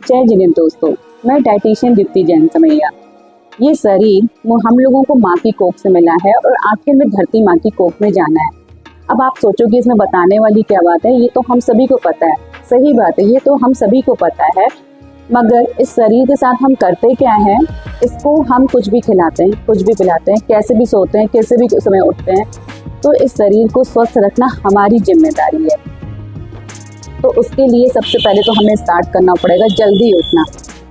जय जिनेंद्र दोस्तों, मैं डाइटिशियन दीप्ति जैन समैया। ये शरीर हम लोगों को माँ की कोख से मिला है और आखिर में धरती माँ की कोख में जाना है। अब आप सोचोगे इसमें बताने वाली क्या बात है, ये तो हम सभी को पता है। सही बात है, ये तो हम सभी को पता है, मगर इस शरीर के साथ हम करते क्या हैं? इसको हम कुछ भी खिलाते हैं, कुछ भी पिलाते हैं, कैसे भी सोते हैं, कैसे भी समय उठते हैं। तो इस शरीर को स्वस्थ रखना हमारी जिम्मेदारी है। तो उसके लिए सबसे पहले तो हमें स्टार्ट करना पड़ेगा जल्दी उठना।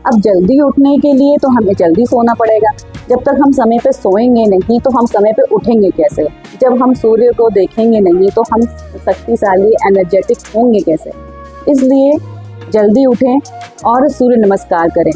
अब जल्दी उठने के लिए तो हमें जल्दी सोना पड़ेगा। जब तक हम समय पे सोएंगे नहीं तो हम समय पे उठेंगे कैसे? जब हम सूर्य को देखेंगे नहीं तो हम शक्तिशाली एनर्जेटिक होंगे कैसे? इसलिए जल्दी उठें और सूर्य नमस्कार करें।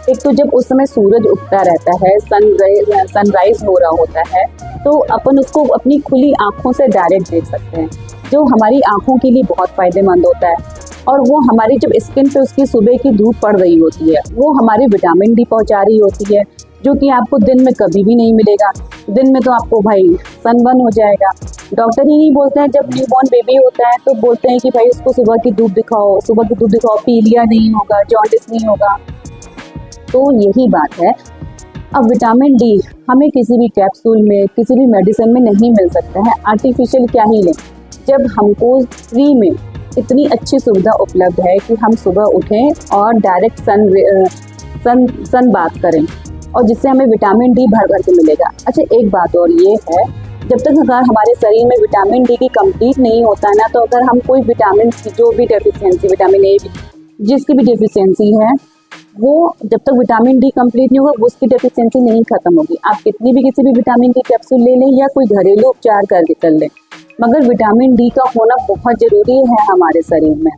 एक तो जब उस समय सूरज उगता रहता है, सनराइज हो रहा होता है, तो अपन उसको अपनी खुली आँखों से डायरेक्ट देख सकते हैं, जो हमारी आँखों के लिए बहुत फ़ायदेमंद होता है। और वो हमारी जब स्किन पे उसकी सुबह की धूप पड़ रही होती है, वो हमारी विटामिन डी पहुंचा रही होती है, जो कि आपको दिन में कभी भी नहीं मिलेगा। दिन में तो आपको भाई सनबर्न हो जाएगा। डॉक्टर ही नहीं बोलते हैं, जब न्यूबॉर्न बेबी होता है तो बोलते हैं कि भाई उसको सुबह की धूप दिखाओ, सुबह की धूप दिखाओ, पीलिया नहीं होगा, जॉन्डिस नहीं होगा। तो यही बात है। अब विटामिन डी हमें किसी भी कैप्सूल में, किसी भी मेडिसिन में नहीं मिल सकता है। आर्टिफिशियल क्या ही लें, जब हमको फ्री में इतनी अच्छी सुविधा उपलब्ध है कि हम सुबह उठें और डायरेक्ट सन बात करें, और जिससे हमें विटामिन डी भर भर के मिलेगा। अच्छा, एक बात और ये है, जब तक अगर हमारे शरीर में विटामिन डी की कंप्लीट नहीं होता है ना, तो अगर हम कोई विटामिन की जो भी डेफिशिएंसी, विटामिन ए जिसकी भी डेफिशिएंसी है, वो जब तक विटामिन डी कंप्लीट नहीं होगा उसकी डेफिशिएंसी नहीं खत्म होगी। आप कितनी भी किसी भी विटामिन की कैप्सूल ले लें या कोई घरेलू उपचार करके कर लें, मगर विटामिन डी का होना बहुत ज़रूरी है हमारे शरीर में।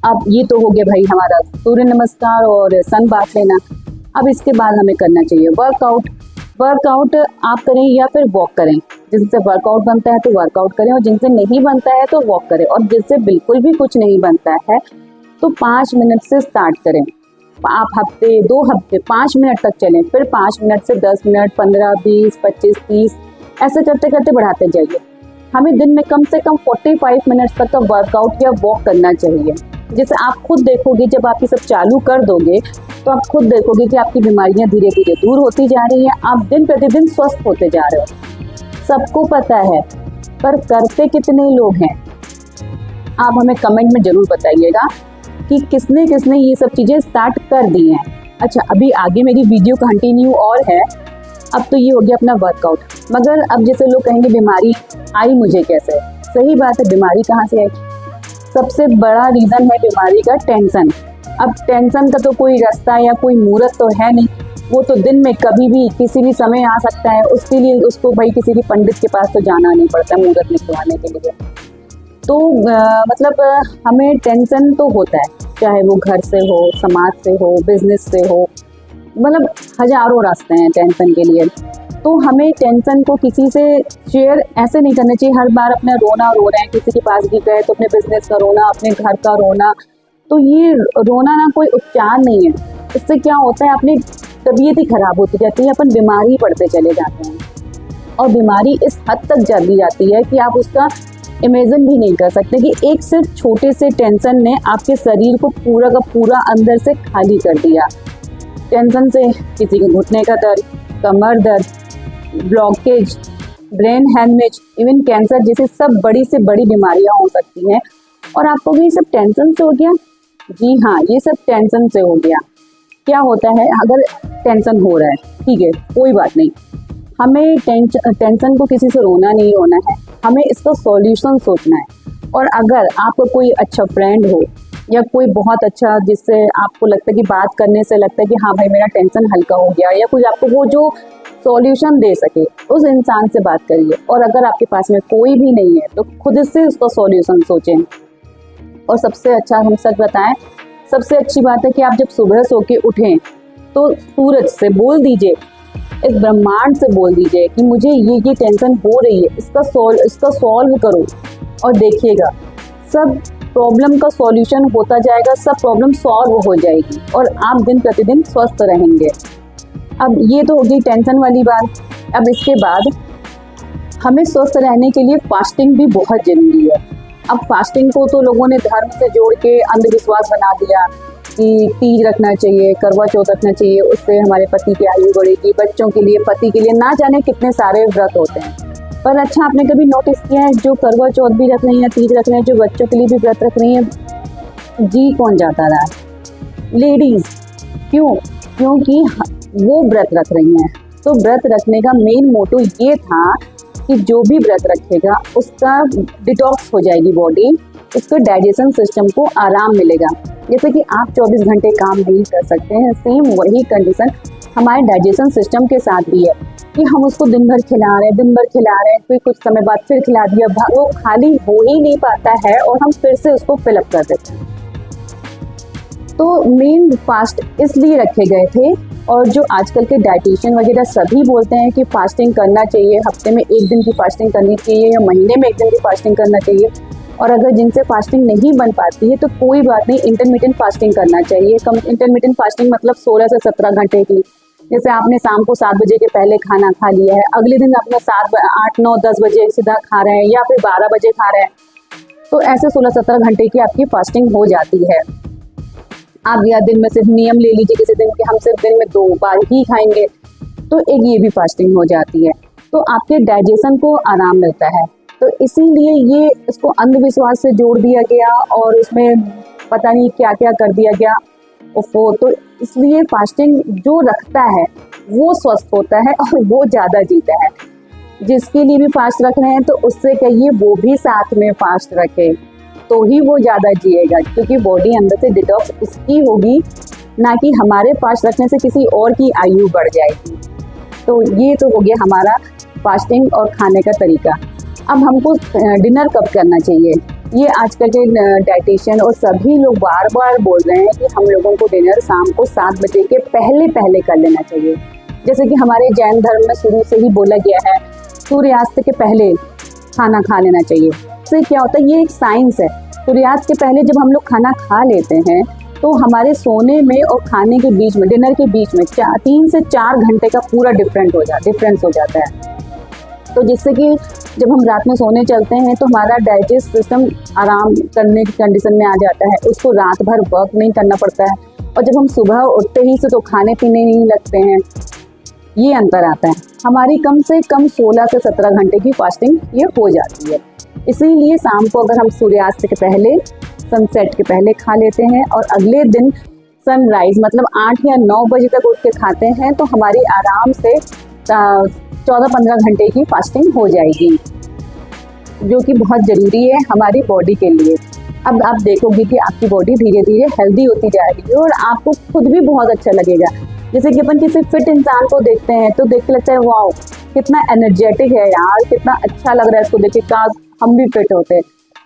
अब ये तो हो गया भाई हमारा सूर्य नमस्कार और सन बाथ लेना। अब इसके बाद हमें करना चाहिए वर्कआउट आप करें या फिर वॉक करें। जिनसे वर्कआउट बनता है तो वर्कआउट करें, और जिनसे नहीं बनता है तो वॉक करें, और जिनसे बिल्कुल भी कुछ नहीं बनता है तो 5 मिनट से स्टार्ट करें। आप हफ्ते, 2 हफ्ते 5 मिनट तक चलें, फिर 5 मिनट से 10 मिनट, 15, 20, 25, 30 ऐसे करते करते बढ़ाते जाइए। हमें दिन में कम से कम 45 मिनट तक का वर्कआउट या वॉक करना चाहिए। जैसे आप खुद देखोगे, जब आप ये सब चालू कर दोगे तो आप खुद देखोगे कि आपकी बीमारियां धीरे धीरे दूर होती जा रही हैं, आप दिन प्रतिदिन स्वस्थ होते जा रहे हो। सबको पता है, पर करते कितने लोग हैं? आप हमें कमेंट में जरूर बताइएगा कि किसने किसने ये सब चीज़ें स्टार्ट कर दी हैं। अच्छा, अभी आगे मेरी वीडियो कंटिन्यू और है। अब तो ये हो गया अपना वर्कआउट, मगर अब जैसे लोग कहेंगे बीमारी आई मुझे कैसे? सही बात है, बीमारी कहाँ से आई? सबसे बड़ा रीज़न है बीमारी का टेंशन। अब टेंशन का तो कोई रास्ता या कोई मुहूर्त तो है नहीं, वो तो दिन में कभी भी किसी भी समय आ सकता है। उसके लिए उसको भाई किसी भी पंडित के पास तो जाना नहीं पड़ता मुहूर्त निकलवाने के लिए। तो मतलब हमें टेंशन तो होता है, चाहे वो घर से हो, समाज से हो, बिजनेस से हो, मतलब हजारों रास्ते हैं टेंशन के लिए। तो हमें टेंशन को किसी से शेयर ऐसे नहीं करना चाहिए। हर बार अपना रोना रो रहे हैं, किसी के पास भी गए तो अपने बिजनेस का रोना, अपने घर का रोना, तो ये रोना ना कोई उपचार नहीं है। इससे क्या होता है, अपनी तबीयत ही खराब होती जाती है, अपन बीमार ही पड़ते चले जाते हैं। और बीमारी इस हद तक जल्दी जाती है कि आप उसका इमेजिन भी नहीं कर सकते कि एक सिर्फ छोटे से टेंशन ने आपके शरीर को पूरा का पूरा अंदर से खाली कर दिया। टेंशन से किसी के घुटने का दर्द, कमर दर्द, blockage, brain haemorrhage, even cancer जैसे सब बड़ी से बड़ी बीमारियां हो सकती हैं। और आपको भी ये सब टेंशन से हो गया? जी हाँ, ये सब टेंशन से हो गया। क्या होता है, अगर टेंशन हो रहा है, ठीक है, कोई बात नहीं, हमें टेंशन को किसी से रोना नहीं होना है, हमें इसका सॉल्यूशन सोचना है। और अगर आपका कोई अच्छा फ्रेंड हो या कोई बहुत अच्छा, जिससे आपको लगता है कि बात करने से लगता है कि हाँ भाई मेरा टेंशन हल्का हो गया, या कोई आपको वो जो सॉल्यूशन दे सके, उस इंसान से बात करिए। और अगर आपके पास में कोई भी नहीं है तो खुद से उसका सॉल्यूशन सोचें। और सबसे अच्छा, हम सच बताएं, सबसे अच्छी बात है कि आप जब सुबह सो के उठें तो सूरज से बोल दीजिए, इस ब्रह्मांड से बोल दीजिए कि मुझे ये टेंशन हो रही है, इसका सॉल्व करो। और देखिएगा सब प्रॉब्लम का सॉल्यूशन होता जाएगा, सब प्रॉब्लम सॉल्व हो जाएगी और आप दिन प्रतिदिन स्वस्थ रहेंगे। अब ये तो होगी टेंशन वाली बात। अब इसके बाद हमें स्वस्थ रहने के लिए फास्टिंग भी बहुत जरूरी है। अब फास्टिंग को तो लोगों ने धर्म से जोड़ के अंधविश्वास बना दिया कि तीज रखना चाहिए, करवा चौथ रखना चाहिए, उससे हमारे पति की आयु बढ़ेगी, बच्चों के लिए, पति के लिए, ना जाने कितने सारे व्रत होते हैं। पर अच्छा, आपने कभी नोटिस किया है जो करवा चौथ भी रख रही हैं, तीज रख रहे हैं, जो बच्चों के लिए भी व्रत रख रही हैं, जी कौन जाता रहा? लेडीज। क्यों? क्योंकि वो व्रत रख रही हैं। तो व्रत रखने का मेन मोटो ये था कि जो भी व्रत रखेगा उसका डिटॉक्स हो जाएगी बॉडी, उसको डाइजेशन सिस्टम को आराम मिलेगा। जैसे कि आप 24 घंटे काम नहीं कर सकते हैं, सेम वही कंडीशन हमारे डाइजेशन सिस्टम के साथ भी है कि हम उसको दिन भर खिला रहे हैं, फिर कुछ समय बाद फिर खिला दिया, वो खाली हो ही नहीं पाता है और हम फिर से उसको फिलअप कर देते हैं। तो मेन फास्ट इसलिए रखे गए थे। और जो आजकल के डाइटिशियन वगैरह सभी बोलते हैं कि फास्टिंग करना चाहिए, हफ्ते में 1 दिन की फास्टिंग करनी चाहिए या महीने में 1 दिन की फास्टिंग करना चाहिए। और अगर जिनसे फास्टिंग नहीं बन पाती है तो कोई बात नहीं, इंटरमिटेंट फास्टिंग करना चाहिए। इंटरमिटेंट फास्टिंग मतलब 16 से 17 घंटे की। जैसे आपने शाम को 7 बजे के पहले खाना खा लिया है, अगले दिन आपने 8, 9, 10 बजे सीधा खा रहे हैं या फिर 12 बजे खा रहे हैं, तो ऐसे 16-17 घंटे की आपकी फास्टिंग हो जाती है। आप या दिन में सिर्फ नियम ले लीजिए किसी दिन कि हम सिर्फ दिन में 2 बार ही खाएंगे, तो एक ये भी फास्टिंग हो जाती है। तो आपके डाइजेशन को आराम मिलता है। तो इसीलिए ये इसको अंधविश्वास से जोड़ दिया गया और उसमें पता नहीं क्या क्या कर दिया गया। तो इसलिए फास्टिंग जो रखता है वो स्वस्थ होता है और वो ज़्यादा जीता है। जिसके लिए भी फास्ट रख रहे हैं तो उससे कहिए वो भी साथ में फास्ट रखे, तो ही वो ज़्यादा जिएगा, क्योंकि बॉडी अंदर से डिटॉक्स उसकी होगी, ना कि हमारे फास्ट रखने से किसी और की आयु बढ़ जाएगी। तो ये तो हो गया हमारा फास्टिंग और खाने का तरीका। अब हमको डिनर कब करना चाहिए, ये आजकल के डाइटिशियन और सभी लोग बार बार बोल रहे हैं कि हम लोगों को डिनर शाम को 7 बजे के पहले पहले कर लेना चाहिए। जैसे कि हमारे जैन धर्म में शुरू से ही बोला गया है सूर्यास्त के पहले खाना खा लेना चाहिए। इससे क्या होता है, ये एक साइंस है। सूर्यास्त के पहले जब हम लोग खाना खा लेते हैं तो हमारे सोने में और खाने के बीच में, डिनर के बीच में 3 से 4 घंटे का पूरा डिफरेंस हो जाता है। तो जिससे कि जब हम रात में सोने चलते हैं तो हमारा डाइजेस्ट सिस्टम आराम करने की कंडीशन में आ जाता है, उसको रात भर वर्क नहीं करना पड़ता है। और जब हम सुबह उठते ही से तो खाने पीने नहीं लगते हैं, ये अंतर आता है। हमारी कम से कम 16 से 17 घंटे की फास्टिंग ये हो जाती है। इसीलिए शाम को अगर हम सूर्यास्त के पहले, सनसेट के पहले खा लेते हैं और अगले दिन सनराइज मतलब 8 या 9 बजे तक उठ के खाते हैं तो हमारी आराम से 14-15 घंटे की फास्टिंग हो जाएगी, जो कि बहुत ज़रूरी है हमारी बॉडी के लिए। अब आप देखोगे कि आपकी बॉडी धीरे धीरे हेल्दी होती जा रही है और आपको खुद भी बहुत अच्छा लगेगा। जैसे कि अपन किसी फिट इंसान को देखते हैं तो देख के लगता है वाओ कितना एनर्जेटिक है यार, कितना अच्छा लग रहा है इसको देख के, काश हम भी फिट होते।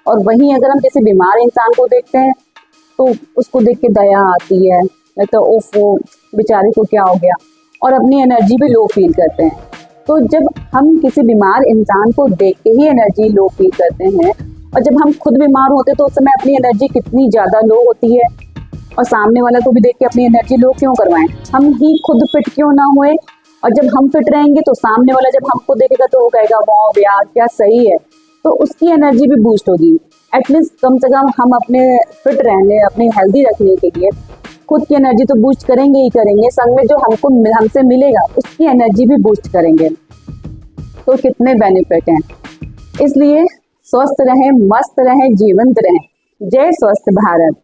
और वहीं अगर हम किसी बीमार इंसान को देखते हैं तो उसको देख के दया आती है, लगता है ओफ वो बेचारे को क्या हो गया, और अपनी एनर्जी भी लो फील करते हैं। तो जब हम किसी बीमार इंसान को देख के ही एनर्जी लो फील करते हैं और जब हम खुद बीमार होते तो उस समय अपनी एनर्जी कितनी ज़्यादा लो होती है, और सामने वाला को भी देख के अपनी एनर्जी लो क्यों करवाएं, हम ही खुद फिट क्यों ना हुए। और जब हम फिट रहेंगे तो सामने वाला जब हमको देखेगा तो वो कहेगा वाह यार क्या सही है, तो उसकी एनर्जी भी बूस्ट होगी। एटलीस्ट कम से कम हम अपने फिट रहने, अपने हेल्दी रखने के लिए खुद की एनर्जी तो बूस्ट करेंगे ही करेंगे, संग में जो हमसे मिलेगा उसकी एनर्जी भी बूस्ट करेंगे। तो कितने बेनिफिट हैं। इसलिए स्वस्थ रहें, मस्त रहें, जीवंत रहें। जय स्वस्थ भारत।